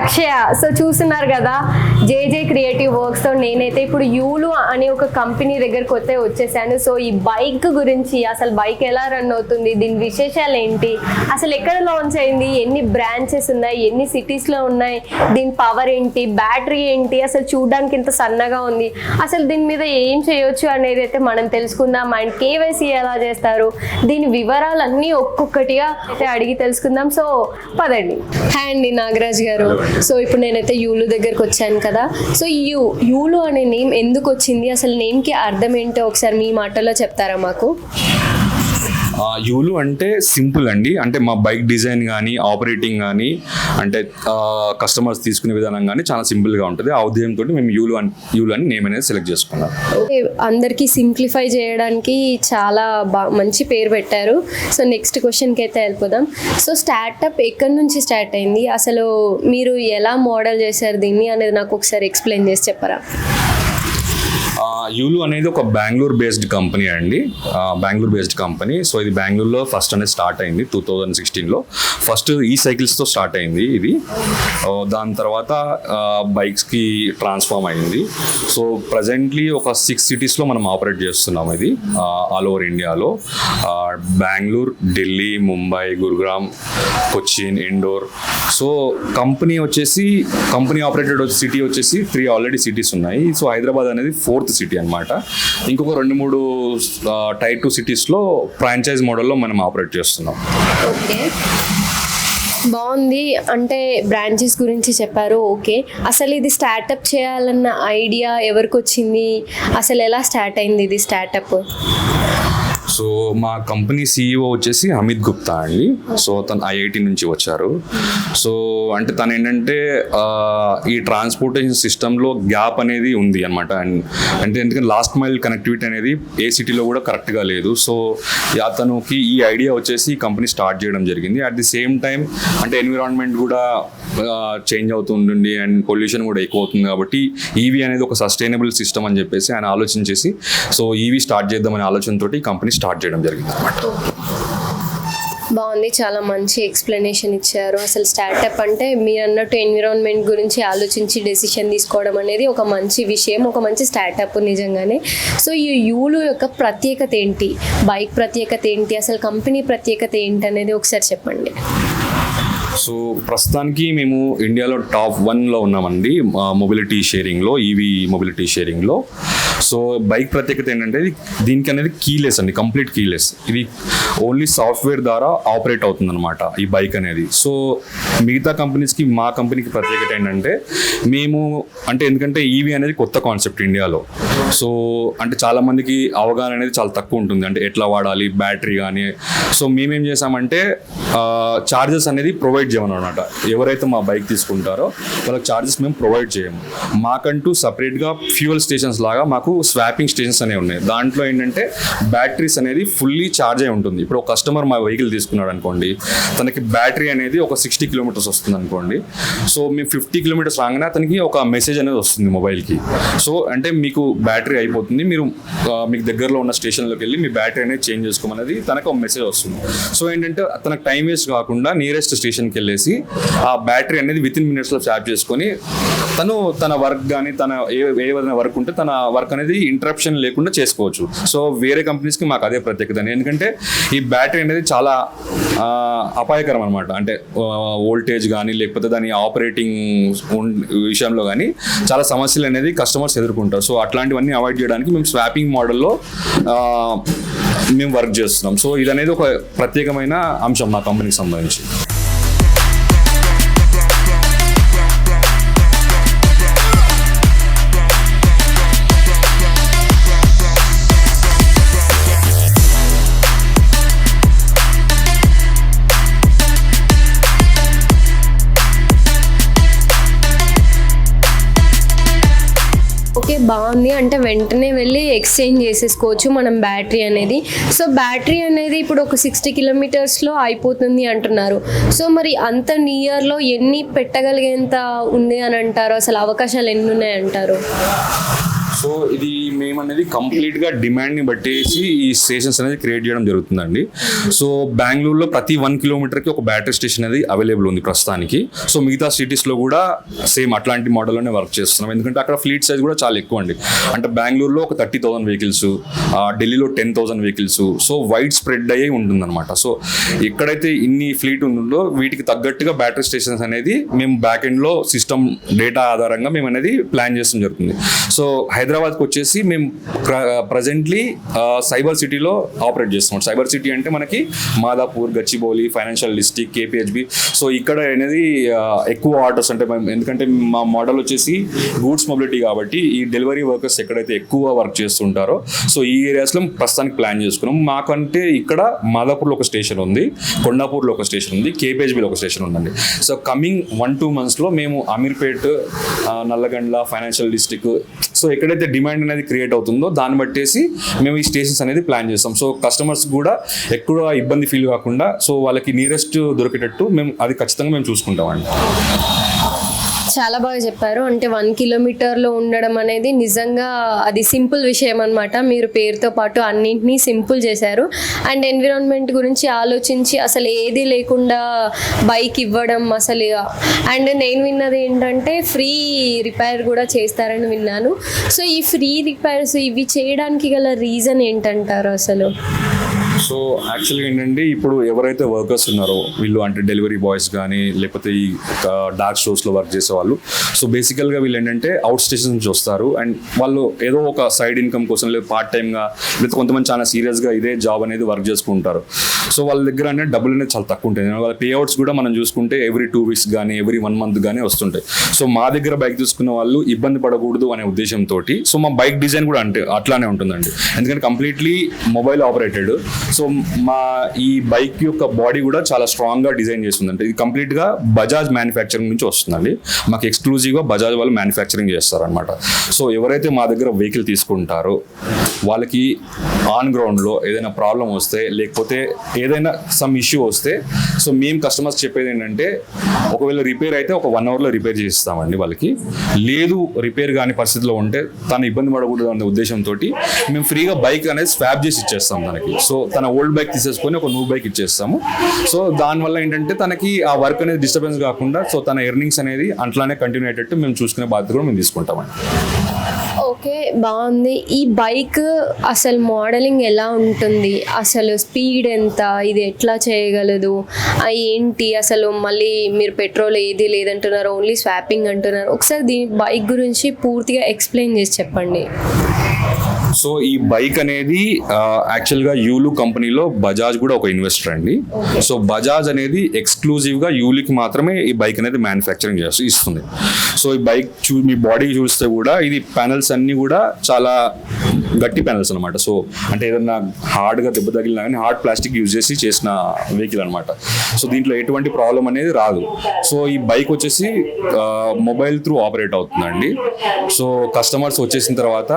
అక్షయ. So చూస్తున్నారు కదా జేజే creative వర్క్స్తో నేనైతే ఇప్పుడు యూలు అనే ఒక కంపెనీ దగ్గరకు వచ్చేసాను. సో ఈ బైక్ గురించి, అసలు బైక్ ఎలా రన్ అవుతుంది, దీని విశేషాలు ఏంటి, అసలు ఎక్కడ లాంచ్ అయింది, ఎన్ని బ్రాంచెస్ ఉన్నాయి, ఎన్ని సిటీస్లో ఉన్నాయి, దీని పవర్ ఏంటి, బ్యాటరీ ఏంటి, అసలు చూడడానికి ఇంత సన్నగా ఉంది, అసలు దీని మీద ఏం చేయొచ్చు అనేది అయితే మనం తెలుసుకుందాం. అండ్ కేవైసీ ఎలా చేస్తారు, దీని వివరాలన్నీ ఒక్కొక్కటిగా అయితే అడిగి తెలుసుకుందాం. సో పదండి. హాయ్ అండి నాగరాజ్ గారు. సో ఇప్పుడు నేనైతే యూలు దగ్గరకు వచ్చాను కదా. సో యూలు అనే నేమ్ ఎందుకు వచ్చింది, అసలు నేమ్కి అర్థం ఏంటో ఒకసారి మీ మాటల్లో చెప్తారా మాకు? యూలు అంటే సింపుల్ అండి. అంటే మా బైక్ డిజైన్ కానీ ఆపరేటింగ్ కానీ అంటే కస్టమర్స్ తీసుకునే విధానం కానీ చాలా సింపుల్గా ఉంటుంది. ఆ ఉద్దేశంతో మేము యూలు అని నేమ్ అనేది సెలెక్ట్ చేసుకున్నాం. అందరికీ సింప్లిఫై చేయడానికి చాలా మంచి పేరు పెట్టారు. సో నెక్స్ట్ క్వశ్చన్కి అయితే వెళ్ళిపోదాం. సో స్టార్టప్ ఎక్కడి నుంచి స్టార్ట్ అయింది, అసలు మీరు ఎలా మోడల్ చేశారు దీన్ని అనేది నాకు ఒకసారి ఎక్స్ప్లెయిన్ చేసి చెప్పరా? యూలు అనేది ఒక బెంగళూరు బేస్డ్ కంపెనీ అండి. Bengaluru based company. సో ఇది బెంగళూరులో ఫస్ట్ అనేది స్టార్ట్ అయింది 2016లో. ఫస్ట్ ఈ సైకిల్స్తో స్టార్ట్ అయింది ఇది. దాని తర్వాత బైక్స్కి ట్రాన్స్ఫార్మ్ అయింది. సో ప్రజెంట్లీ ఒక 6 సిటీస్లో మనం ఆపరేట్ చేస్తున్నాం ఇది ఆల్ ఓవర్ ఇండియాలో. Bengaluru, Delhi, Mumbai, Gurugram, Cochin, Indore. So company operated city వచ్చేసి 3 ఆల్రెడీ సిటీస్ ఉన్నాయి. సో హైదరాబాద్ అనేది 4th సిటీ అనమాట. ఇంకొక 2-3 టైర్ 2 సిటీస్లో ఫ్రాంచైజ్ మోడల్లో మనం ఆపరేట్ చేస్తున్నాం. ఓకే, బాగుంది. అంటే బ్రాంచెస్ గురించి చెప్పారు. ఓకే, అసలు ఇది స్టార్టప్ చేయాలన్న ఐడియా ఎవరికి వచ్చింది, అసలు ఎలా స్టార్ట్ అయింది ఇది స్టార్టప్? సో మా కంపెనీ CEO వచ్చేసి అమిత్ గుప్తా అండి. సో తను IIT నుంచి వచ్చారు. సో అంటే తను ఏంటంటే ఈ ట్రాన్స్పోర్టేషన్ సిస్టంలో గ్యాప్ అనేది ఉంది అనమాట. అంటే ఎందుకంటే లాస్ట్ మైల్ కనెక్టివిటీ అనేది ఏ సిటీలో కూడా కరెక్ట్గా లేదు. సో అతనికి ఈ ఐడియా వచ్చేసి ఈ కంపెనీ స్టార్ట్ చేయడం జరిగింది. అట్ ది సేమ్ టైం అంటే ఎన్విరాన్మెంట్ కూడా చేంజ్ అవుతుంటుంది అండ్ పొల్యూషన్ కూడా ఎక్కువ అవుతుంది. కాబట్టి EV అనేది ఒక సస్టైనబుల్ సిస్టమ్ అని చెప్పేసి ఆయన ఆలోచించేసి సో EV స్టార్ట్ చేద్దామనే ఆలోచనతో ఈ కంపెనీ స్టార్ట్ చేయడం జరిగింది అనమాట. బాగుంది, చాలా మంచి ఎక్స్ప్లెనేషన్ ఇచ్చారు. అసలు స్టార్టప్ అంటే మీరు అన్నట్టు ఎన్విరాన్మెంట్ గురించి ఆలోచించి డెసిషన్ తీసుకోవడం అనేది ఒక మంచి విషయం, ఒక మంచి స్టార్టప్ నిజంగానే. సో ఈ యూలు యొక్క ప్రత్యేకత ఏంటి, బైక్ ప్రత్యేకత ఏంటి, అసలు కంపెనీ ప్రత్యేకత ఏంటి అనేది ఒకసారి చెప్పండి. సో ప్రస్తుతానికి మేము ఇండియాలో టాప్ 1లో ఉన్నామండి మొబిలిటీ షేరింగ్లో, EV మొబిలిటీ షేరింగ్లో. సో బైక్ ప్రత్యేకత ఏంటంటే దీనికి అనేది కీలెస్ అండి, కంప్లీట్ కీలెస్. ఇది ఓన్లీ సాఫ్ట్వేర్ ద్వారా ఆపరేట్ అవుతుంది అనమాట ఈ బైక్ అనేది. సో మిగతా కంపెనీస్కి మా కంపెనీకి ప్రత్యేకత ఏంటంటే మేము అంటే ఎందుకంటే EV అనేది కొత్త కాన్సెప్ట్ ఇండియాలో. సో అంటే చాలామందికి అవగాహన అనేది చాలా తక్కువ ఉంటుంది, అంటే ఎట్లా వాడాలి, బ్యాటరీ కానీ. సో మేమేం చేసామంటే ఛార్జెస్ అనేది ప్రొవైడ్ చేయమన్నమాట. ఎవరైతే మా బైక్ తీసుకుంటారో వాళ్ళకి ఛార్జెస్ మేము ప్రొవైడ్ చేయము. మాకంటూ సపరేట్గా ఫ్యూయల్ స్టేషన్స్ లాగా మాకు స్వాపింగ్ స్టేషన్స్ అనేవి ఉన్నాయి. దాంట్లో ఏంటంటే బ్యాటరీస్ అనేది ఫుల్లీ ఛార్జ్ అయి ఉంటుంది. ఇప్పుడు ఒక కస్టమర్ మా వెహికల్ తీసుకున్నాడు అనుకోండి, తనకి బ్యాటరీ అనేది ఒక 60 కిలోమీటర్స్ వస్తుంది అనుకోండి. సో మేము 50 కిలోమీటర్స్ రాగానే అతనికి ఒక మెసేజ్ అనేది వస్తుంది మొబైల్కి. సో అంటే మీకు బ్యాటరీ అయిపోతుంది, మీరు మీకు దగ్గరలో ఉన్న స్టేషన్లోకి వెళ్ళి మీ బ్యాటరీ అనేది చేంజ్ చేసుకోమనేది తనకు ఒక మెసేజ్ వస్తుంది. సో ఏంటంటే తనకు టైం వేస్ట్ కాకుండా నియరెస్ట్ స్టేషన్కి వెళ్ళేసి ఆ బ్యాటరీ అనేది వితిన్ మినిట్స్లో చార్జ్ చేసుకొని తన వర్క్ కానీ తన ఏదైనా వర్క్ ఉంటే తన వర్క్ అనేది ఇంటరప్షన్ లేకుండా చేసుకోవచ్చు. సో వేరే కంపెనీస్కి మాకు అదే ప్రత్యేకత. ఎందుకంటే ఈ బ్యాటరీ అనేది చాలా అపాయకరం అనమాట. అంటే వోల్టేజ్ కానీ లేకపోతే దాని ఆపరేటింగ్ విషయంలో కానీ చాలా సమస్యలు అనేది కస్టమర్స్ ఎదుర్కొంటారు. సో అట్లాంటివన్నీ అవాయిడ్ చేయడానికి మేము స్వాపింగ్ మోడల్లో మేము వర్క్ చేస్తున్నాం. సో ఇది అనేది ఒక ప్రత్యేకమైన అంశం మా కంపెనీకి సంబంధించి. ఓకే, బాగుంది. అంటే వెంటనే వెళ్ళి ఎక్స్చేంజ్ చేసేసుకోవచ్చు మనం బ్యాటరీ అనేది. సో బ్యాటరీ అనేది ఇప్పుడు ఒక 60 కిలోమీటర్స్లో అయిపోతుంది అంటున్నారు. సో మరి అంత నియర్లో ఎన్ని పెట్టగలిగేంత ఉంది అని అంటారు, అసలు అవకాశాలు ఎన్ని ఉన్నాయి అంటారు? సో ఇది మేమనేది కంప్లీట్గా డిమాండ్ని బట్టేసి ఈ స్టేషన్స్ అనేది క్రియేట్ చేయడం జరుగుతుందండి. సో బెంగళూరులో ప్రతి 1 కిలోమీటర్కి ఒక బ్యాటరీ స్టేషన్ అనేది అవైలబుల్ ఉంది ప్రస్తుతానికి. సో మిగతా సిటీస్లో కూడా సేమ్ అట్లాంటి మోడల్లోనే వర్క్ చేస్తున్నాం, ఎందుకంటే అక్కడ ఫ్లీట్ సైజ్ కూడా చాలా ఎక్కువ అండి. అంటే బెంగళూరులో ఒక 30,000 వెహికల్స్, ఢిల్లీలో 10,000 వెహికల్స్, సో వైడ్ స్ప్రెడ్ అయ్యి ఉంటుందన్నమాట. సో ఎక్కడైతే ఇన్ని ఫ్లీట్ ఉంటుందో వీటికి తగ్గట్టుగా బ్యాటరీ స్టేషన్స్ అనేది మేము బ్యాక్ ఎండ్లో సిస్టమ్ డేటా ఆధారంగా మేము అనేది ప్లాన్ చేస్తాం జరుగుతుంది. సో హైదరాబాద్కి వచ్చేసి మేము ప్రజెంట్లీ సైబర్ సిటీలో ఆపరేట్ చేస్తున్నాం. సైబర్ సిటీ అంటే మనకి Madhapur, Gachibowli, financial district, KPHB. So ఇక్కడ అనేది ఎక్కువ ఆర్డర్స్ అంటే ఎందుకంటే మా మోడల్ వచ్చేసి గూడ్స్ మొబిలిటీ కాబట్టి ఈ డెలివరీ వర్కర్స్ ఎక్కడైతే ఎక్కువ వర్క్ చేస్తుంటారో సో ఈ ఏరియాస్లో ప్రస్తుతానికి ప్లాన్ చేసుకున్నాం. మాకంటే ఇక్కడ మాదాపూర్లో ఒక స్టేషన్ ఉంది, కొండాపూర్లో ఒక స్టేషన్ ఉంది, కేపీహెచ్బిలో ఒక స్టేషన్ ఉందండి. సో కమింగ్ 1-2 మంత్స్లో మేము Ameerpet, Nallagandla, financial district, so ఎక్కడైతే డిమాండ్ అనేది క్రియేట్ అవుతుందో దాన్ని బట్టేసి మేము ఈ స్టేషన్స్ అనేది ప్లాన్ చేస్తాం. సో కస్టమర్స్ కూడా ఎక్కువ ఇబ్బంది ఫీల్ కాకుండా సో వాళ్ళకి నియరెస్ట్ దొరికేటట్టు మేము అది ఖచ్చితంగా మేము చూసుకుంటామండి. చాలా బాగా చెప్పారు. అంటే 1 కిలోమీటర్లో ఉండడం అనేది నిజంగా అది సింపుల్ విషయం అనమాట. మీరు పేరుతో పాటు అన్నింటినీ సింపుల్ చేశారు. అండ్ ఎన్విరాన్మెంట్ గురించి ఆలోచించి అసలు ఏది లేకుండా బైక్ ఇవ్వడం అసలు. అండ్ నేను విన్నది ఏంటంటే ఫ్రీ రిపేర్ కూడా చేస్తారని విన్నాను. సో ఈ ఫ్రీ రిపేర్స్ ఇవి చేయడానికి గల రీజన్ ఏంటంటారు అసలు? సో యాక్చువల్గా ఏంటంటే ఇప్పుడు ఎవరైతే వర్కర్స్ ఉన్నారో వీళ్ళు అంటే డెలివరీ బాయ్స్ కానీ లేకపోతే ఈ డార్క్ స్టోర్స్లో వర్క్ చేసే వాళ్ళు, సో బేసికల్గా వీళ్ళు ఏంటంటే అవుట్ స్టేషన్ నుంచి వస్తారు అండ్ వాళ్ళు ఏదో ఒక సైడ్ ఇన్కమ్ కోసం లేదా పార్ట్ టైమ్గా లేదా కొంతమంది చాలా సీరియస్గా ఇదే జాబ్ అనేది వర్క్ చేసుకుంటారు. సో వాళ్ళ దగ్గర అంటే డబ్బులు అనేది చాలా తక్కువ ఉంటాయి. వాళ్ళ పే అవుట్స్ కూడా మనం చూసుకుంటే ఎవ్రీ 2 వీక్స్ కానీ ఎవ్రీ 1 మంత్ కానీ వస్తుంటాయి. సో మా దగ్గర బైక్ తీసుకున్న వాళ్ళు ఇబ్బంది పడకూడదు అనే ఉద్దేశంతో సో మా బైక్ డిజైన్ కూడా అంటే అట్లానే ఉంటుందండి, ఎందుకంటే కంప్లీట్లీ మొబైల్ ఆపరేటెడ్. సో మా ఈ బైక్ యొక్క బాడీ కూడా చాలా స్ట్రాంగ్గా డిజైన్ చేస్తుందంటే ఇది కంప్లీట్గా బజాజ్ మ్యానుఫ్యాక్చరింగ్ నుంచి వస్తుందండి. మాకు ఎక్స్క్లూజివ్గా బజాజ్ వాళ్ళు మ్యానుఫ్యాక్చరింగ్ చేస్తారనమాట. సో ఎవరైతే మా దగ్గర వెహికల్ తీసుకుంటారో వాళ్ళకి ఆన్ గ్రౌండ్లో ఏదైనా ప్రాబ్లం వస్తే లేకపోతే ఏదైనా సమ్ ఇష్యూ వస్తే సో మేము కస్టమర్స్ చెప్పేది ఏంటంటే ఒకవేళ రిపేర్ అయితే ఒక 1 అవర్లో రిపేర్ చేయిస్తామండి వాళ్ళకి. లేదు రిపేర్ కాని పరిస్థితిలో ఉంటే తను ఇబ్బంది పడకూడదు అనే ఉద్దేశంతో మేము ఫ్రీగా బైక్ అనేది స్వాప్ చేసి ఇచ్చేస్తాం తనకి. సో తన ఓల్డ్ బైక్ తీసేసుకొని ఒక న్యూ బైక్ ఇచ్చేస్తాము. సో దానివల్ల ఏంటంటే తనకి ఆ వర్క్ అనేది డిస్టర్బెన్స్ కాకుండా సో తన ఎర్నింగ్స్ అనేది అట్లానే కంటిన్యూ అయ్యేటట్టు మేము చూసుకునే బాధ్యత కూడా మేము తీసుకుంటామండి. ఓకే, బాగుంది. ఈ బైక్ అసలు మోడలింగ్ ఎలా ఉంటుంది, అసలు స్పీడ్ ఎంత, ఇది ఎట్లా చేయగలదు, ఏంటి అసలు? మళ్ళీ మీరు పెట్రోల్ ఏది లేదంటున్నారు, ఓన్లీ స్వాపింగ్ అంటున్నారు. ఒకసారి దీని బైక్ గురించి పూర్తిగా ఎక్స్ప్లెయిన్ చేసి చెప్పండి. సో ఈ బైక్ అనేది యాక్చువల్గా యూలు కంపెనీలో బజాజ్ కూడా ఒక ఇన్వెస్టర్ అండి. సో బజాజ్ అనేది ఎక్స్క్లూజివ్గా యూలుకి మాత్రమే ఈ బైక్ అనేది మ్యానుఫ్యాక్చరింగ్ చేస్తూ ఇస్తుంది. సో ఈ బైక్ మీ బాడీ చూస్తే కూడా ఇది ప్యానల్స్ అన్నీ కూడా చాలా గట్టి ప్యానల్స్ అనమాట. సో అంటే ఏదన్నా హార్డ్గా దెబ్బ తగిలినా కానీ హార్డ్ ప్లాస్టిక్ యూజ్ చేసి చేసిన వెహికల్ అనమాట. సో దీంట్లో ఎటువంటి ప్రాబ్లం అనేది రాదు. సో ఈ బైక్ వచ్చేసి మొబైల్ త్రూ ఆపరేట్ అవుతుందండి. సో కస్టమర్స్ వచ్చేసిన తర్వాత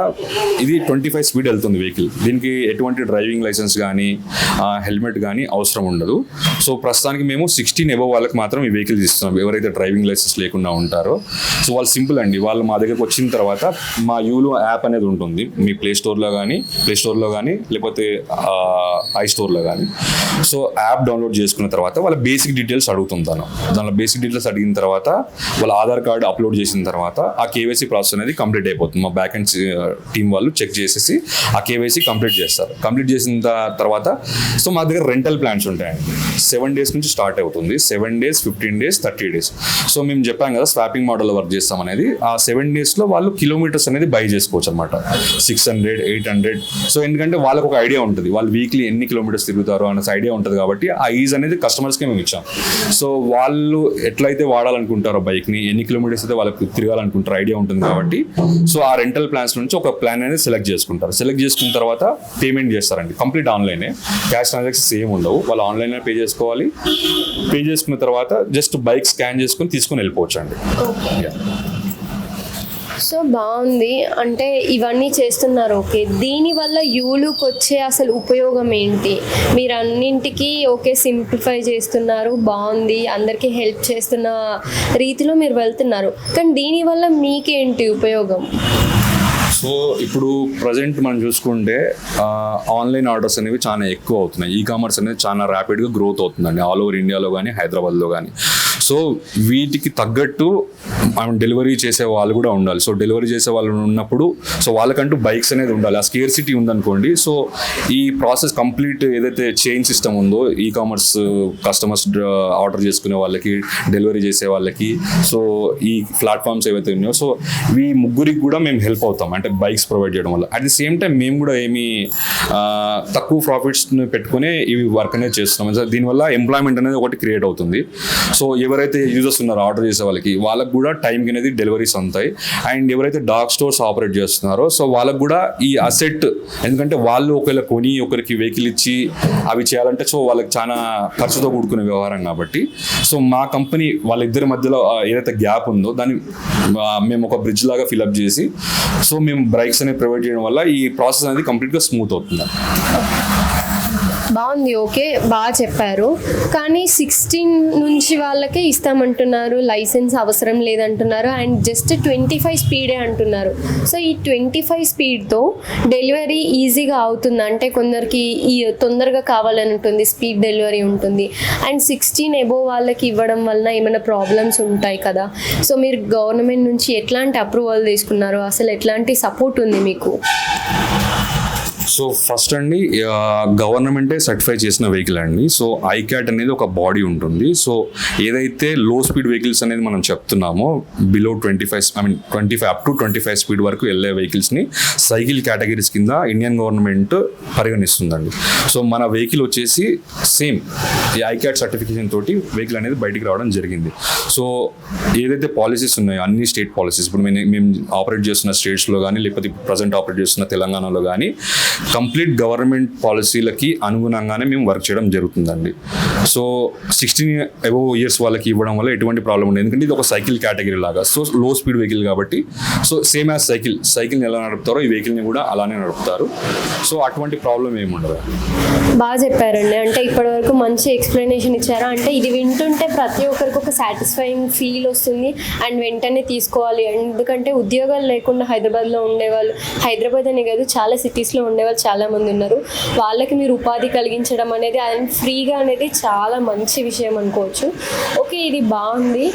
ఇది 25 స్పీడ్ వెళ్తుంది వెహికల్. దీనికి ఎటువంటి డ్రైవింగ్ లైసెన్స్ కానీ హెల్మెట్ కానీ అవసరం ఉండదు. సో ప్రస్తుతానికి మేము 16 అబవ్ వాళ్ళకి మాత్రం ఈ వెహికల్స్ ఇస్తున్నాం, ఎవరైతే డ్రైవింగ్ లైసెన్స్ లేకుండా ఉంటారో. సో వాళ్ళు సింపుల్ అండి, వాళ్ళు మా దగ్గరకు వచ్చిన తర్వాత మా యూలో యాప్ అనేది ఉంటుంది మీ ప్లే స్టోర్లో కానీ లేకపోతే ఐస్టోర్లో కానీ. సో యాప్ డౌన్లోడ్ చేసుకున్న తర్వాత వాళ్ళ బేసిక్ డీటెయిల్స్ అడుగుతుంటాను. దానిలో బేసిక్ డీటెయిల్స్ అడిగిన తర్వాత వాళ్ళ ఆధార్ కార్డు అప్లోడ్ చేసిన తర్వాత ఆ కేవైసీ ప్రాసెస్ అనేది కంప్లీట్ అయిపోతుంది. మా బ్యాక్ అండ్ టీమ్ వాళ్ళు చెక్ చేసేసి ఆ కేవైసీ కంప్లీట్ చేస్తారు. కంప్లీట్ చేసిన తర్వాత సో మా దగ్గర రెంటల్ ప్లాన్స్ ఉంటాయండి. 7 days నుంచి స్టార్ట్ అవుతుంది. 7 days, 15 days, 30 days. సో మేము చెప్పాం కదా స్వాపింగ్ మోడల్లో వర్క్ చేస్తాం అనేది. ఆ 7 daysలో వాళ్ళు కిలోమీటర్స్ అనేది బై చేసుకోవచ్చు అనమాట. 600, 800. సో ఎందుకంటే వాళ్ళకు ఒక ఐడియా ఉంటుంది, వాళ్ళు వీక్లీ ఎన్ని కిలోమీటర్స్ తిరుగుతారు అనే ఐడియా ఉంటుంది కాబట్టి ఆ ఈజ్ అనేది కస్టమర్స్కే మేము ఇచ్చాం. సో వాళ్ళు ఎట్లయితే వాడాలనుకుంటారో బైక్ని, ఎన్ని కిలోమీటర్స్ అయితే వాళ్ళకి తిరగాలనుకుంటారో ఐడియా ఉంటుంది కాబట్టి సో ఆ రెంటల్ ప్లాన్స్ నుంచి ఒక ప్లాన్ అనేది సెలెక్ట్ చేసుకుంటారు. సెలెక్ట్ చేసుకున్న తర్వాత పేమెంట్ చేస్తారండి. కంప్లీట్ ఆన్లైనే, క్యాష్ ట్రాన్సాక్షన్స్ ఏమి ఉండవు. వాళ్ళు ఆన్లైన్లో పే చేసుకోవాలి. పే చేసుకున్న తర్వాత జస్ట్ బైక్ స్కాన్ చేసుకుని తీసుకుని వెళ్ళిపోవచ్చు అండి. సో బాగుంది, అంటే ఇవన్నీ చేస్తున్నారు. ఓకే, దీనివల్ల యూలుకి వచ్చే అసలు ఉపయోగం ఏంటి? మీరు అన్నింటికి ఓకే సింప్లిఫై చేస్తున్నారు, బాగుంది, అందరికీ హెల్ప్ చేస్తున్న రీతిలో మీరు వెళ్తున్నారు, కానీ దీనివల్ల మీకేంటి ఉపయోగం? సో ఇప్పుడు ప్రజెంట్ మనం చూసుకుంటే ఆన్లైన్ ఆర్డర్స్ అనేవి చాలా ఎక్కువ అవుతున్నాయి. ఈ కామర్స్ అనేది చాలా ర్యాపిడ్గా గ్రోత్ అవుతుందండి ఆల్ ఓవర్ ఇండియాలో కానీ హైదరాబాద్లో కానీ. సో వీటికి తగ్గట్టు మనం డెలివరీ చేసే వాళ్ళు కూడా ఉండాలి. సో డెలివరీ చేసే వాళ్ళు ఉన్నప్పుడు సో వాళ్ళకంటూ బైక్స్ అనేది ఉండాలి. ఆ స్కేర్సిటీ ఉందనుకోండి, సో ఈ ప్రాసెస్ కంప్లీట్ ఏదైతే చైన్ సిస్టమ్ ఉందో ఈ కామర్స్ కస్టమర్స్ ఆర్డర్ చేసుకునే వాళ్ళకి, డెలివరీ చేసే వాళ్ళకి, సో ఈ ప్లాట్ఫామ్స్ ఏవైతే ఉన్నాయో సో ఈ ముగ్గురికి కూడా మేము హెల్ప్ అవుతాం అంటే బైక్స్ ప్రొవైడ్ చేయడం వల్ల. అట్ ది సేమ్ టైం మేము కూడా ఏమి తక్కువ ప్రాఫిట్స్ని పెట్టుకుని ఇవి వర్క్ అనేది చేస్తున్నాం. దీనివల్ల ఎంప్లాయ్మెంట్ అనేది ఒకటి క్రియేట్ అవుతుంది. సో ఎవరైతే యూజర్స్ ఉన్నారో ఆర్డర్ చేసే వాళ్ళకి కూడా టైంకి అనేది డెలివరీస్ ఉంటాయి. అండ్ ఎవరైతే డార్క్ స్టోర్స్ ఆపరేట్ చేస్తున్నారో సో వాళ్ళకు కూడా ఈ అసెట్, ఎందుకంటే వాళ్ళు ఒకవేళ కొని ఒకరికి వెహికల్ ఇచ్చి అవి చేయాలంటే సో వాళ్ళకి చాలా ఖర్చుతో కూడుకునే వ్యవహారం కాబట్టి సో మా కంపెనీ వాళ్ళిద్దరి మధ్యలో ఏదైతే గ్యాప్ ఉందో దాన్ని మేము ఒక బ్రిడ్జ్ లాగా ఫిల్అప్ చేసి సో మేము బైక్స్ అనేది ప్రొవైడ్ చేయడం వల్ల ఈ ప్రాసెస్ అనేది కంప్లీట్గా స్మూత్ అవుతుంది. బాగుంది, ఓకే, బాగా చెప్పారు. కానీ 16 నుంచి వాళ్ళకే ఇస్తామంటున్నారు, లైసెన్స్ అవసరం లేదంటున్నారు, అండ్ జస్ట్ 25 స్పీడే అంటున్నారు. సో ఈ 25 స్పీడ్తో డెలివరీ ఈజీగా అవుతుంది అంటే కొందరికి ఈ తొందరగా కావాలని ఉంటుంది, స్పీడ్ డెలివరీ ఉంటుంది. అండ్ 16 ఎబోవ్ వాళ్ళకి ఇవ్వడం వలన ఏమైనా ప్రాబ్లమ్స్ ఉంటాయి కదా. సో మీరు గవర్నమెంట్ నుంచి ఎట్లాంటి అప్రూవల్ తీసుకున్నారు, అసలు ఎట్లాంటి సపోర్ట్ ఉంది మీకు? సో ఫస్ట్ అండి గవర్నమెంటే సర్టిఫై చేసిన వెహికల్ అండి. సో ఐక్యాట్ అనేది ఒక బాడీ ఉంటుంది. సో ఏదైతే లో స్పీడ్ వెహికల్స్ అనేది మనం చెప్తున్నామో బిలో 25 అప్ టు 25 స్పీడ్ వరకు వెళ్ళే వెహికల్స్ని సైకిల్ కేటగిరీస్ కింద ఇండియన్ గవర్నమెంట్ పరిగణిస్తుందండి. సో మన వెహికల్ వచ్చేసి సేమ్ ఈ ఐక్యాట్ సర్టిఫికేషన్ తోటి వెహికల్ అనేది బయటికి రావడం జరిగింది. సో ఏదైతే పాలసీస్ ఉన్నాయో అన్ని స్టేట్ పాలసీస్, ఇప్పుడు మేము ఆపరేట్ చేస్తున్న స్టేట్స్లో కానీ లేకపోతే ప్రజెంట్ ఆపరేట్ చేస్తున్న తెలంగాణలో కానీ కంప్లీట్ గవర్నమెంట్ పాలసీలకి అనుగుణంగానే మేము వర్క్ చేయడం జరుగుతుందండి. సో 16 అబోవ్ ఇయర్స్ వాళ్ళకి ఇవ్వడం వల్ల ఎటువంటి ప్రాబ్లం ఉండదు, ఎందుకంటే ఇది ఒక సైకిల్ కేటగిరీ లాగా. సో లో స్పీడ్ వెహికల్ కాబట్టి సో సేమ్ యాజ్ సైకిల్ని ఎలా నడుపుతారో ఈ వెహికల్ని కూడా అలానే నడుపుతారు. సో అటువంటి ప్రాబ్లం ఏమి ఉండదు. బాగా చెప్పారండి, అంటే ఇప్పటివరకు మంచి ఎక్స్ప్లెనేషన్ ఇచ్చారా. అంటే ఇది వింటుంటే ప్రతి ఒక్కరికి ఒక సాటిస్ఫైయింగ్ ఫీల్ వస్తుంది అండ్ వెంటనే తీసుకోవాలి. ఎందుకంటే ఉద్యోగాలు లేకుండా హైదరాబాద్లో ఉండేవాళ్ళు, హైదరాబాద్ అనే కాదు చాలా సిటీస్లో ఉండేవాళ్ళు చాలామంది ఉన్నారు. వాళ్ళకి మీరు ఉపాధి కలిగించడం అనేది అండ్ ఫ్రీగా అనేది చాలా మంచి విషయం అనుకోవచ్చు. ఓకే, ఇది బాగుంది.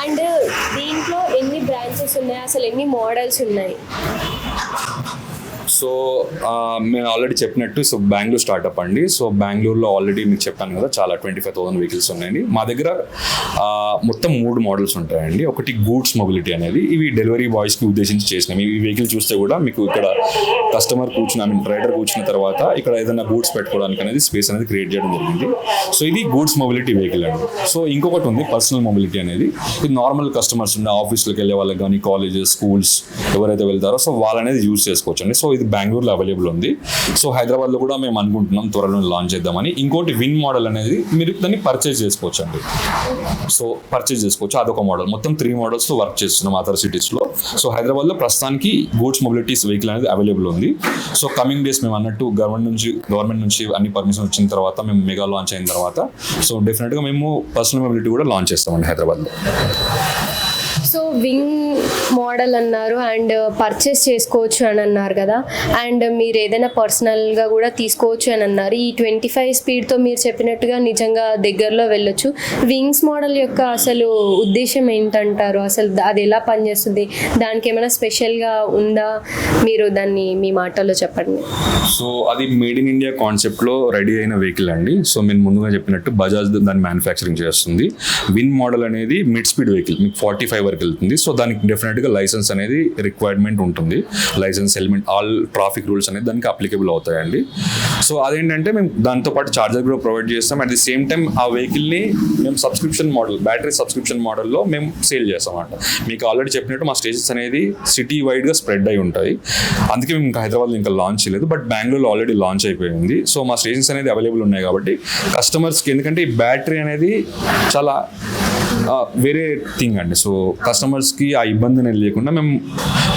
అండ్ దీంట్లో ఎన్ని బ్రాంచెస్ ఉన్నాయి, అసలు ఎన్ని మోడల్స్ ఉన్నాయి? సో నేను ఆల్రెడీ చెప్పినట్టు సో బెంగళూరు స్టార్ట్అప్ అండి. సో బెంగళూరులో ఆల్రెడీ మీకు చెప్పాను కదా చాలా 25,000 వెహికల్స్ ఉన్నాయండి. మా దగ్గర మొత్తం 3 మోడల్స్ ఉంటాయండి. ఒకటి గూడ్స్ మొబిలిటీ అనేది, ఇవి డెలివరీ బాయ్స్కి ఉద్దేశించి చేసినాం. ఈ వెహికల్ చూస్తే కూడా మీకు ఇక్కడ కస్టమర్ రైడర్ కూర్చున్న తర్వాత ఇక్కడ ఏదైనా గూడ్స్ పెట్టుకోవడానికి అనేది స్పేస్ అనేది క్రియేట్ చేయడం జరిగింది. సో ఇది గూడ్స్ మొబిలిటీ వెహికల్ అండి. సో ఇంకొకటి ఉంది పర్సనల్ మొబిలిటీ అనేది, ఇది నార్మల్ కస్టమర్స్ ఉండే ఆఫీస్లోకి వెళ్ళే వాళ్ళకి కానీ కాలేజెస్ స్కూల్స్ ఎవరైతే వెళ్తారో సో వాళ్ళనేది యూజ్ చేసుకోవచ్చు అండి. సో ఇది బెంగళూరులో అవైలబుల్ ఉంది. సో హైదరాబాద్లో కూడా మేము అనుకుంటున్నాం త్వరలో లాంచ్ చేద్దామని. ఇంకోటి విన్ మోడల్ అనేది మీరు దాన్ని పర్చేజ్ చేసుకోవచ్చు అండి. సో పర్చేజ్ చేసుకోవచ్చు, అదొక మోడల్. మొత్తం 3 మోడల్స్తో వర్క్ చేస్తున్నాం అదర్ సిటీస్లో. సో హైదరాబాద్లో ప్రస్తుతానికి గూడ్స్ మొబిలిటీస్ వెహికల్ అనేది అవైలబుల్ ఉంది. సో కమింగ్ డేస్ మేము అన్నట్టు గవర్నమెంట్ నుంచి అన్ని పర్మిషన్ వచ్చిన తర్వాత మేము మెగా లాంచ్ అయిన తర్వాత సో డెఫినెట్గా మేము పర్సనల్ మొబిలిటీ కూడా లాంచ్ చేస్తామండి హైదరాబాద్లో. సో వింగ్ మోడల్ అన్నారు అండ్ పర్చేస్ చేసుకోవచ్చు అని అన్నారు కదా, అండ్ మీరు ఏదైనా పర్సనల్గా కూడా తీసుకోవచ్చు అని అన్నారు. ఈ 25 స్పీడ్తో మీరు చెప్పినట్టుగా నిజంగా దగ్గరలో వెళ్ళొచ్చు. వింగ్స్ మోడల్ యొక్క అసలు ఉద్దేశం ఏంటంటారు, అసలు అది ఎలా పనిచేస్తుంది, దానికి ఏమైనా స్పెషల్గా ఉందా, మీరు దాన్ని మీ మాటల్లో చెప్పండి. సో అది మేడ్ ఇన్ ఇండియా కాన్సెప్ట్లో రెడీ అయిన వెహికల్ అండి. సో నేను ముందుగా చెప్పినట్టు బజాజ్ దాన్ని మ్యానుఫ్యాక్చరింగ్ చేస్తుంది. విన్ మోడల్ అనేది మిడ్ స్పీడ్ వెహికల్, మీకు 45 వరకు వెళ్తుంది. సో దానికి డెఫినెట్గా లైసెన్స్ అనేది రిక్వైర్మెంట్ ఉంటుంది. License helmet all traffic rules అనేది దానికి అప్లికేబుల్ అవుతాయండి. సో అదేంటంటే మేము దాంతోపాటు చార్జర్ కూడా ప్రొవైడ్ చేస్తాం. అట్ ది సేమ్ టైం ఆ వెహికల్ని మేము సబ్స్క్రిప్షన్ మోడల్, బ్యాటరీ సబ్స్క్రిప్షన్ మోడల్లో మేము సేల్ చేస్తాం అన్నమాట. మీకు ఆల్రెడీ చెప్పినట్టు మా స్టేషన్స్ అనేది సిటీ వైడ్గా స్ప్రెడ్ అయి ఉంటాయి. అందుకే మేము ఇంకా హైదరాబాద్లో ఇంకా లాంచ్ చేయలేదు, బట్ బెంగళూరులో ఆల్రెడీ లాంచ్ అయిపోయింది. సో మా స్టేషన్స్ అనేది అవైలబుల్ ఉన్నాయి కాబట్టి కస్టమర్స్కి, ఎందుకంటే ఈ బ్యాటరీ అనేది చాలా వేరే థింగ్ అండి. సో కస్టమర్స్కి ఆ ఇబ్బంది అనేది లేకుండా మేము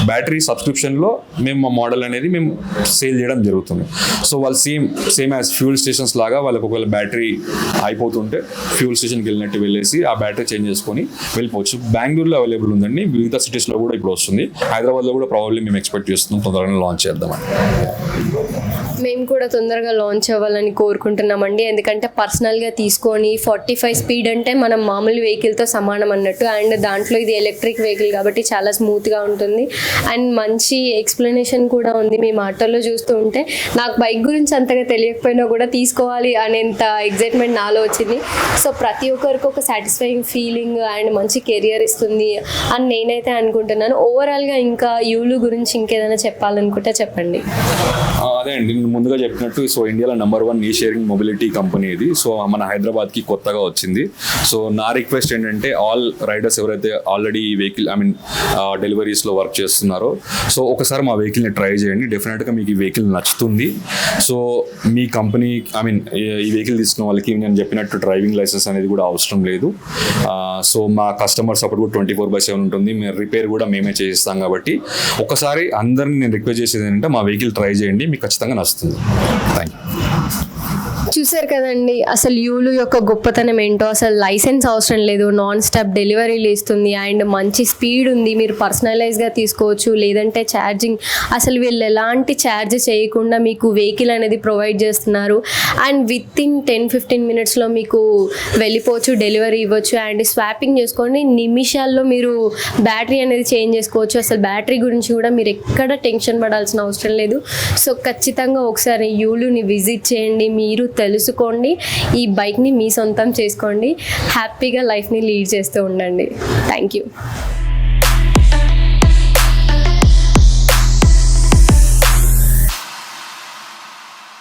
బ్యాటరీ సబ్స్క్రిప్షన్లో మేము మా మోడల్ అనేది మేము సేల్ చేయడం జరుగుతుంది. సో వాళ్ళు సేమ్ యాజ్ ఫ్యూల్ స్టేషన్స్ లాగా వాళ్ళకి ఒకవేళ బ్యాటరీ అయిపోతుంటే ఫ్యూల్ స్టేషన్కి వెళ్ళినట్టు వెళ్ళేసి ఆ బ్యాటరీ చేంజ్ చేసుకొని వెళ్ళిపోవచ్చు. బెంగళూరులో అవైలబుల్ ఉందండి, వివిధ సిటీస్లో కూడా ఇప్పుడు వస్తుంది. హైదరాబాద్లో కూడా ప్రాబ్లీ మేము ఎక్స్పెక్ట్ చేస్తున్నాం తొందరగా లాంచ్ చేద్దామని. మేము కూడా తొందరగా లాంచ్ అవ్వాలని కోరుకుంటున్నామండి. ఎందుకంటే పర్సనల్గా తీసుకొని 45 స్పీడ్ అంటే మనం మామూలు వెహికల్తో సమానం అన్నట్టు. అండ్ దాంట్లో ఇది ఎలక్ట్రిక్ వెహికల్ కాబట్టి చాలా స్మూత్గా ఉంటుంది. అండ్ మంచి ఎక్స్ప్లెనేషన్ కూడా ఉంది మీ మాటల్లో చూస్తూ ఉంటే. నాకు బైక్ గురించి అంతగా తెలియకపోయినా కూడా తీసుకోవాలి అనేంత ఎగ్జైట్మెంట్ నాలో వచ్చింది. సో ప్రతి ఒక్కరికి ఒక సాటిస్ఫైయింగ్ ఫీలింగ్ అండ్ మంచి కెరియర్ ఇస్తుంది అని నేనైతే అనుకుంటున్నాను. ఓవరాల్గా ఇంకా యూలు గురించి ఇంకేదైనా చెప్పాలనుకుంటే చెప్పండి. అదే అండి, నేను ముందుగా చెప్పినట్టు సో ఇండియాలో నెంబర్ 1 ఈ షేరింగ్ మొబిలిటీ కంపెనీ ఇది. సో మన హైదరాబాద్కి కొత్తగా వచ్చింది. సో నా రిక్వెస్ట్ ఏంటంటే ఆల్ రైడర్స్ ఎవరైతే ఆల్రెడీ ఈ వెహికల్ డెలివరీస్లో వర్క్ చేస్తున్నారో సో ఒకసారి మా వెహికల్ని ట్రై చేయండి. డెఫినెట్గా మీకు ఈ వెహికల్ నచ్చుతుంది. సో మీ కంపెనీ ఈ వెహికల్ తీసుకున్న వాళ్ళకి నేను చెప్పినట్టు డ్రైవింగ్ లైసెన్స్ అనేది కూడా అవసరం లేదు. సో మా కస్టమర్ సపోర్ట్ కూడా 24/7 ఉంటుంది. మేము రిపేర్ కూడా మేమే చేయిస్తాం కాబట్టి ఒకసారి అందరిని నేను రిక్వెస్ట్ చేసేది ఏంటంటే మా వెహికల్ ట్రై చేయండి, మీకు ఖచ్చితంగా నచ్చుతుంది. Thank you. చూసారు కదండి అసలు యూలు యొక్క గొప్పతనం ఏంటో. అసలు లైసెన్స్ అవసరం లేదు, నాన్ స్టాప్ డెలివరీలు ఇస్తుంది అండ్ మంచి స్పీడ్ ఉంది. మీరు పర్సనలైజ్గా తీసుకోవచ్చు, లేదంటే ఛార్జింగ్ అసలు వీళ్ళు ఎలాంటి ఛార్జ్ చేయకుండా మీకు వెహికల్ అనేది ప్రొవైడ్ చేస్తున్నారు. అండ్ విత్ ఇన్ 10-15 మినిట్స్లో మీకు వెళ్ళిపోవచ్చు, డెలివరీ ఇవ్వచ్చు అండ్ స్వాపింగ్ చేసుకొని నిమిషాల్లో మీరు బ్యాటరీ అనేది చేంజ్ చేసుకోవచ్చు. అసలు బ్యాటరీ గురించి కూడా మీరు ఎక్కడ టెన్షన్ పడాల్సిన అవసరం లేదు. సో ఖచ్చితంగా ఒకసారి యూలుని విజిట్ చేయండి, మీరు తెలుసుకోండి, ఈ బైక్ని మీ సొంతం చేసుకోండి, హ్యాపీగా లైఫ్ని లీడ్ చేస్తూ ఉండండి. Thank you.